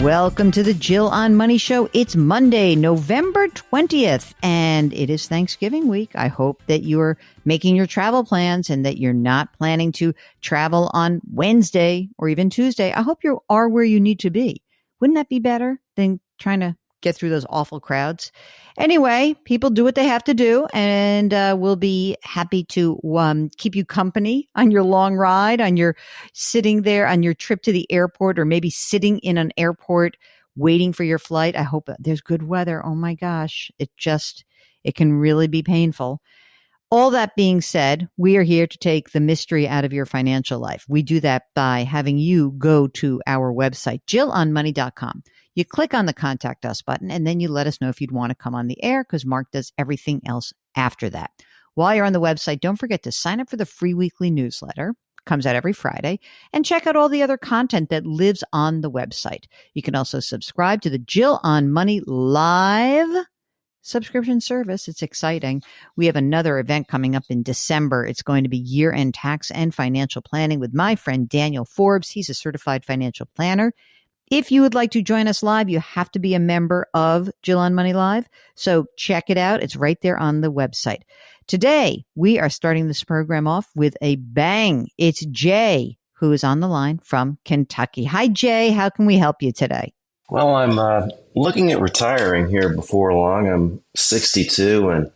Welcome to the Jill on Money Show. It's Monday, November 20th, and it is Thanksgiving week. I hope that you're making your travel plans and that you're not planning to travel on Wednesday or even Tuesday. I hope you are where you need to be. Wouldn't that be better than trying to get through those awful crowds? Anyway, people do what they have to do, and we'll be happy to keep you company on your long ride, on your sitting there on your trip to the airport, or maybe sitting in an airport waiting for your flight. I hope there's good weather. Oh my gosh, it can really be painful. All that being said, we are here to take the mystery out of your financial life. We do that by having you go to our website, JillOnMoney.com. You click on the Contact Us button, and then you let us know if you'd want to come on the air, because Mark does everything else after that. While you're on the website, don't forget to sign up for the free weekly newsletter. Comes out every Friday, and check out all the other content that lives on the website. You can also subscribe to the Jill on Money Live subscription service. It's exciting. We have another event coming up in December. It's going to be year-end tax and financial planning with my friend Daniel Forbes. He's a certified financial planner. If you would like to join us live, you have to be a member of Jill on Money Live. So check it out. It's right there on the website. Today, we are starting this program off with a bang. It's Jay, who is on the line from Kentucky. Hi, Jay. How can we help you today? Well, I'm looking at retiring here before long. I'm 62 and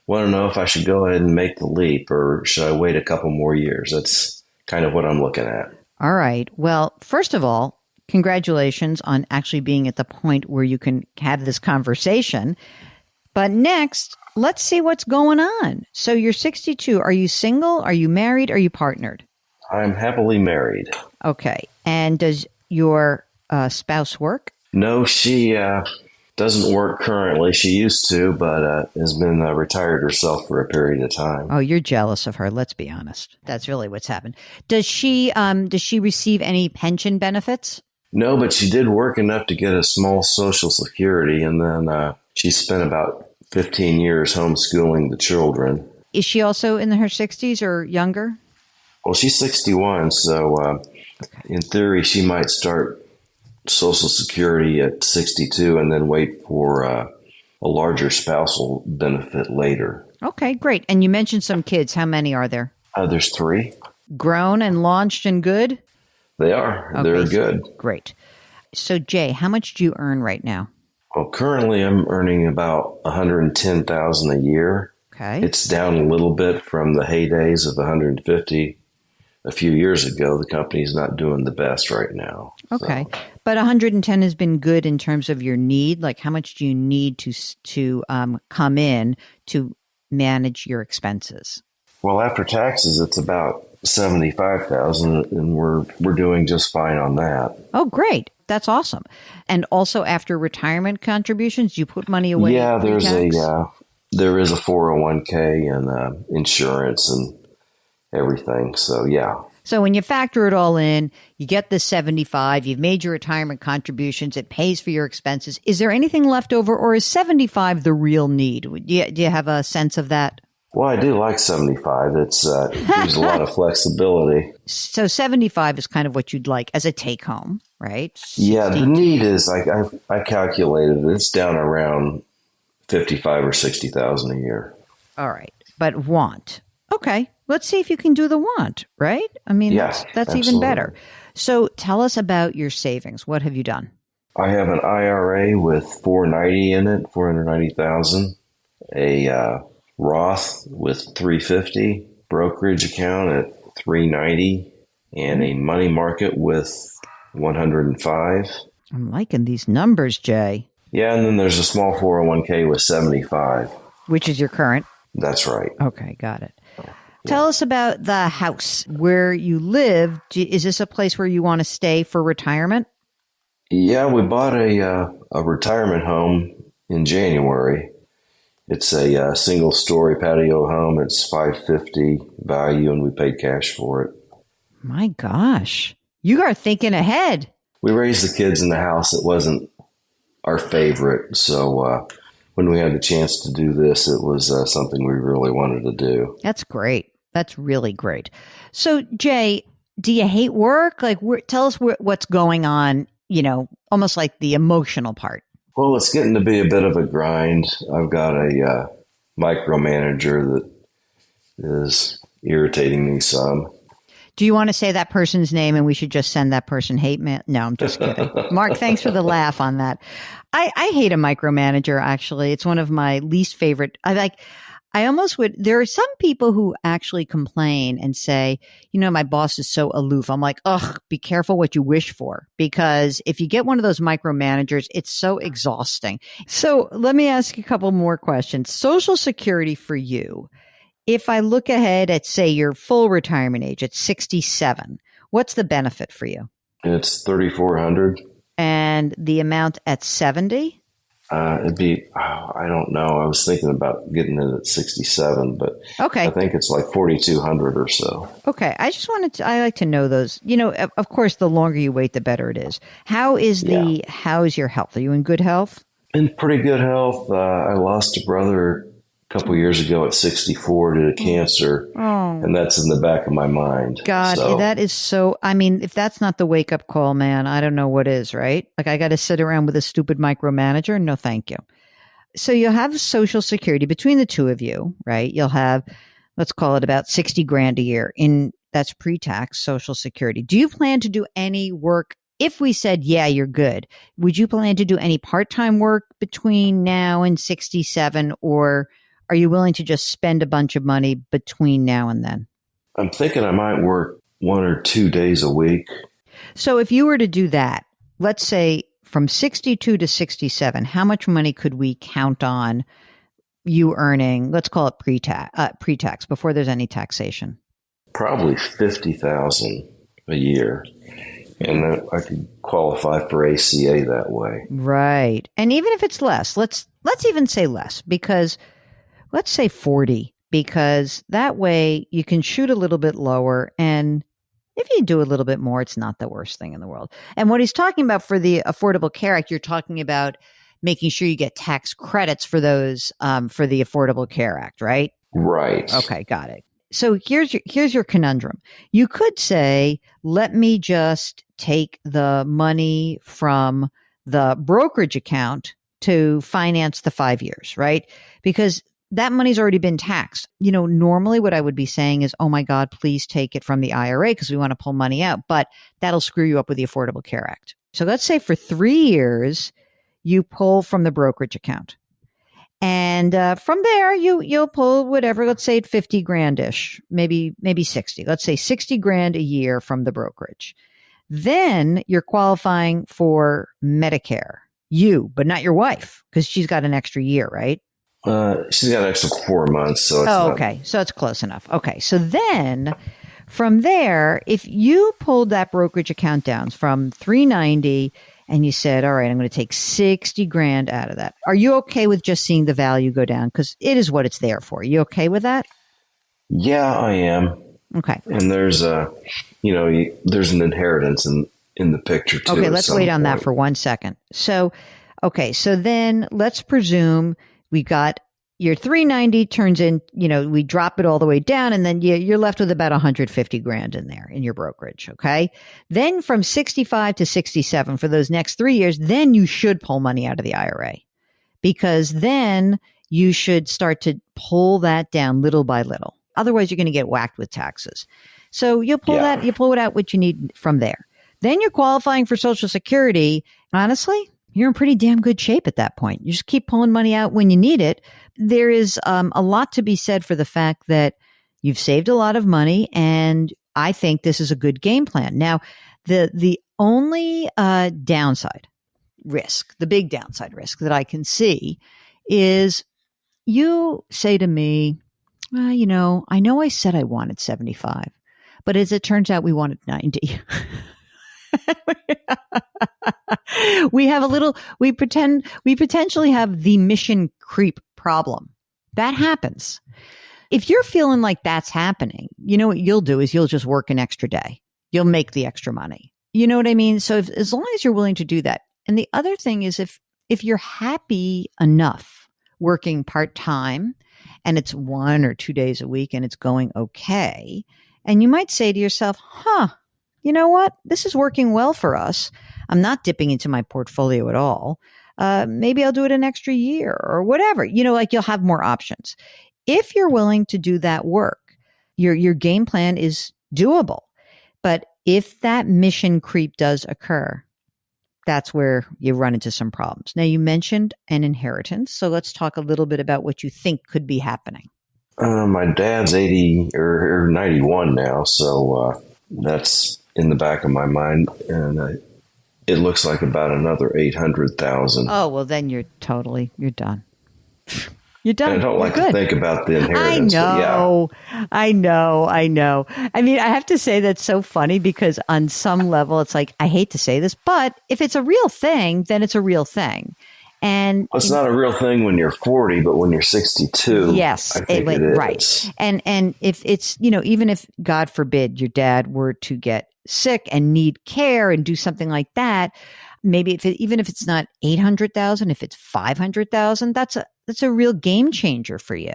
want to know if I should go ahead and make the leap, or should I wait a couple more years? That's kind of what I'm looking at. All right. Well, first of all, congratulations on actually being at the point where you can have this conversation. But next, let's see what's going on. So you're 62. Are you single? Are you married? Are you partnered? I'm happily married. Okay. And does your spouse work? No, she doesn't work currently. She used to, but has been retired herself for a period of time. Oh, you're jealous of her. Let's be honest. That's really what's happened. Does she receive any pension benefits? No, but she did work enough to get a small Social Security, and then she spent about 15 years homeschooling the children. Is she also in her 60s or younger? Well, she's 61, so in theory, she might start Social Security at 62 and then wait for a larger spousal benefit later. Okay, great. And you mentioned some kids. How many are there? There's 3. Grown and launched and good? They are. Okay, They're good. Great. So, Jay, how much do you earn right now? Well, currently I'm earning about $110,000 a year. Okay. It's down a little bit from the heydays of 150 a few years ago. The company's not doing the best right now. Okay. So. But 110 has been good in terms of your need. Like, how much do you need to come in to manage your expenses? Well, after taxes, it's about $75,000, and we're doing just fine on that. Oh, great. That's awesome. And also after retirement contributions, you put money away? Yeah, there is a 401k and insurance and everything. So, yeah. So when you factor it all in, you get the 75, you've made your retirement contributions, it pays for your expenses. Is there anything left over, or is 75 the real need? Do you have a sense of that? Well, I do like 75. It gives a lot of flexibility. So 75 is kind of what you'd like as a take home, right? 60. Yeah, the need is, I calculated it, it's down around 55 or 60,000 a year. All right. But want. Okay. Let's see if you can do the want, right? I mean, yeah, that's even better. So tell us about your savings. What have you done? I have an IRA with $490 in it, $490,000. A Roth with $350, brokerage account at $390, and a money market with $105. I'm liking these numbers, Jay. Yeah, and then there's a small 401k with $75. Which is your current? That's right. Okay, got it. Tell us about the house where you live. Is this a place where you want to stay for retirement? Yeah, we bought a retirement home in January. It's a single-story patio home. It's $550 value, and we paid cash for it. My gosh, you are thinking ahead. We raised the kids in the house. It wasn't our favorite, so when we had the chance to do this, it was something we really wanted to do. That's great. That's really great. So, Jay, do you hate work? Like, tell us what's going on almost like the emotional part? Well, it's getting to be a bit of a grind. I've got a micromanager that is irritating me some. Do you want to say that person's name and we should just send that person hate mail? No, I'm just kidding. Mark, thanks for the laugh on that. I hate a micromanager, actually. It's one of my least favorite. There are some people who actually complain and say, my boss is so aloof. I'm like, ugh, be careful what you wish for, because if you get one of those micromanagers, it's so exhausting. So let me ask you a couple more questions. Social Security for you. If I look ahead at, say, your full retirement age at 67, what's the benefit for you? It's $3,400. And the amount at 70? It'd be, I don't know. I was thinking about getting it at 67, but okay. I think it's like 4,200 or so. Okay. I like to know those. Of course, the longer you wait, the better it is. How is your health? Are you in good health? In pretty good health. I lost a brother a couple years ago at 64 due to cancer, and that's in the back of my mind. God, that is so, if that's not the wake-up call, man, I don't know what is, right? Like, I got to sit around with a stupid micromanager? No, thank you. So you'll have Social Security between the two of you, right? You'll have, let's call it about 60 grand a year that's pre-tax Social Security. Do you plan to do any work? If we said, yeah, you're good, would you plan to do any part-time work between now and 67, or are you willing to just spend a bunch of money between now and then? I'm thinking I might work 1 or 2 days a week. So if you were to do that, let's say from 62 to 67, how much money could we count on you earning? Let's call it pre-tax before there's any taxation. Probably $50,000 a year. And then I could qualify for ACA that way. Right. And even if it's less, let's even say less, because let's say 40, because that way you can shoot a little bit lower. And if you do a little bit more, it's not the worst thing in the world. And what he's talking about for the Affordable Care Act, you're talking about making sure you get tax credits for those, for the Affordable Care Act, right? Right. Okay, got it. So here's your conundrum. You could say, let me just take the money from the brokerage account to finance the 5 years, right? Because that money's already been taxed. Normally what I would be saying is, oh my God, please take it from the IRA because we want to pull money out, but that'll screw you up with the Affordable Care Act. So let's say for 3 years, you pull from the brokerage account. And from there, you'll pull whatever, let's say 50 grand-ish, maybe 60. Let's say 60 grand a year from the brokerage. Then you're qualifying for Medicare. You, but not your wife, because she's got an extra year, right? She's got an extra 4 months. So it's okay. So it's close enough. Okay. So then from there, if you pulled that brokerage account down from 390 and you said, all right, I'm going to take 60 grand out of that. Are you okay with just seeing the value go down? Because it is what it's there for. You okay with that? Yeah, I am. Okay. And there's there's an inheritance in the picture too. Okay. Let's wait on that for 1 second. So, okay. So then let's presume we got your 390 turns in, we drop it all the way down, and then you're left with about 150 grand in there in your brokerage. Okay. Then from 65 to 67 for those next 3 years, then you should pull money out of the IRA, because then you should start to pull that down little by little. Otherwise, you're going to get whacked with taxes. So you'll pull you pull it out what you need from there. Then you're qualifying for Social Security. Honestly, you're in pretty damn good shape at that point. You just keep pulling money out when you need it. There is a lot to be said for the fact that you've saved a lot of money, and I think this is a good game plan. Now, the only downside risk, the big downside risk that I can see is you say to me, well, I know I said I wanted 75, but as it turns out, we wanted 90. we potentially have the mission creep problem. That happens. If you're feeling like that's happening, what you'll do is you'll just work an extra day. You'll make the extra money. You know what I mean? So as long as you're willing to do that. And the other thing is if you're happy enough working part-time and it's 1 or 2 days a week and it's going okay, and you might say to yourself, you know what? This is working well for us. I'm not dipping into my portfolio at all. Maybe I'll do it an extra year or whatever. Like you'll have more options. If you're willing to do that work, your game plan is doable. But if that mission creep does occur, that's where you run into some problems. Now, you mentioned an inheritance. So let's talk a little bit about what you think could be happening. My dad's 80 or 91 now, so that's in the back of my mind. And it looks like about another 800,000. Oh, well, then you're done. You're done. And I don't like to think about the inheritance. I know. I mean, I have to say that's so funny because on some level, it's like, I hate to say this, but if it's a real thing, then it's a real thing. And it's not a real thing when you're 40, but when you're 62, yes, I think it is. Right. And if it's, even if, God forbid, your dad were to get sick and need care and do something like that, maybe even if it's not 800,000, if it's 500,000, that's a real game changer for you.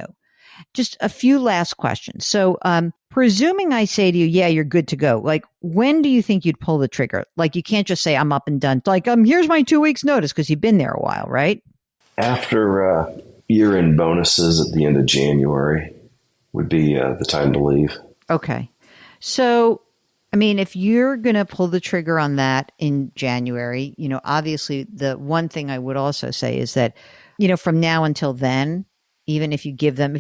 Just a few last questions. So, presuming I say to you, yeah, you're good to go. Like, when do you think you'd pull the trigger? Like, you can't just say I'm up and done. Like, here's my 2 weeks notice because you've been there a while, right? After year-end bonuses at the end of January would be the time to leave. Okay. So, I mean, if you're going to pull the trigger on that in January, obviously the one thing I would also say is that, from now until then, even if you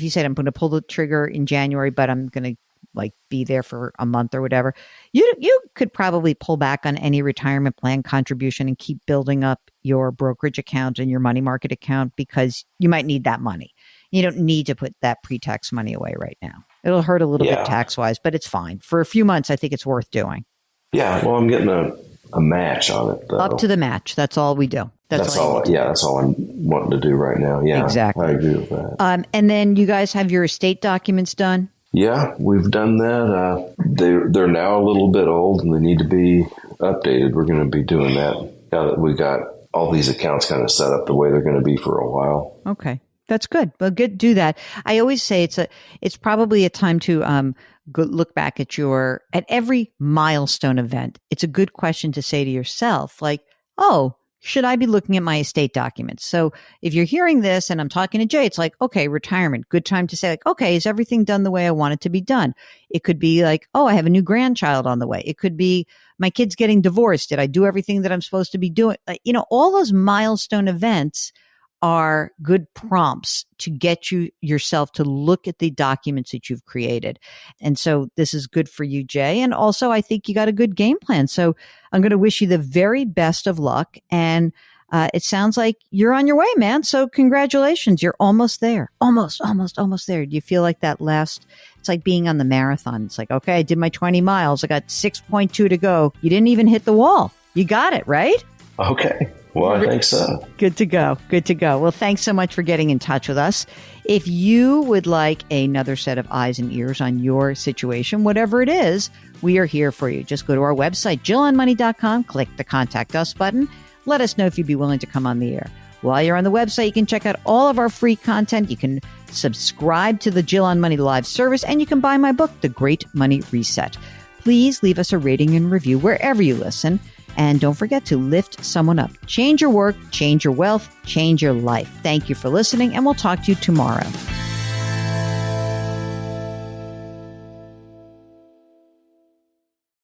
said I'm going to pull the trigger in January, but I'm going to be there for a month or whatever, you could probably pull back on any retirement plan contribution and keep building up your brokerage account and your money market account because you might need that money. You don't need to put that pre-tax money away right now. It'll hurt a little bit tax-wise, but it's fine. For a few months, I think it's worth doing. Yeah, well, I'm getting a match on it, though. Up to the match. That's all we do. That's all. Yeah, that's all I'm wanting to do right now. Yeah, exactly. I agree with that. And then you guys have your estate documents done? Yeah, we've done that. They're now a little bit old and they need to be updated. We're going to be doing that now that we got all these accounts kind of set up the way they're going to be for a while. Okay. That's good. Well, do that. I always say it's probably a time to look back at every milestone event. It's a good question to say to yourself, like, oh, should I be looking at my estate documents? So if you're hearing this and I'm talking to Jay, it's like, okay, retirement, good time to say like, okay, is everything done the way I want it to be done? It could be like, oh, I have a new grandchild on the way. It could be my kid's getting divorced. Did I do everything that I'm supposed to be doing? All those milestone events are good prompts to get yourself to look at the documents that you've created. And so this is good for you, Jay. And also, I think you got a good game plan. So I'm going to wish you the very best of luck. And it sounds like you're on your way, man. So congratulations. You're almost there. Almost there. Do you feel like it's like being on the marathon. It's like, okay, I did my 20 miles. I got 6.2 to go. You didn't even hit the wall. You got it, right? Okay. Well, I think so. Good to go. Well, thanks so much for getting in touch with us. If you would like another set of eyes and ears on your situation, whatever it is, we are here for you. Just go to our website, JillOnMoney.com, click the Contact Us button. Let us know if you'd be willing to come on the air. While you're on the website, you can check out all of our free content. You can subscribe to the Jill on Money live service, and you can buy my book, The Great Money Reset. Please leave us a rating and review wherever you listen. And don't forget to lift someone up. Change your work, change your wealth, change your life. Thank you for listening, and we'll talk to you tomorrow.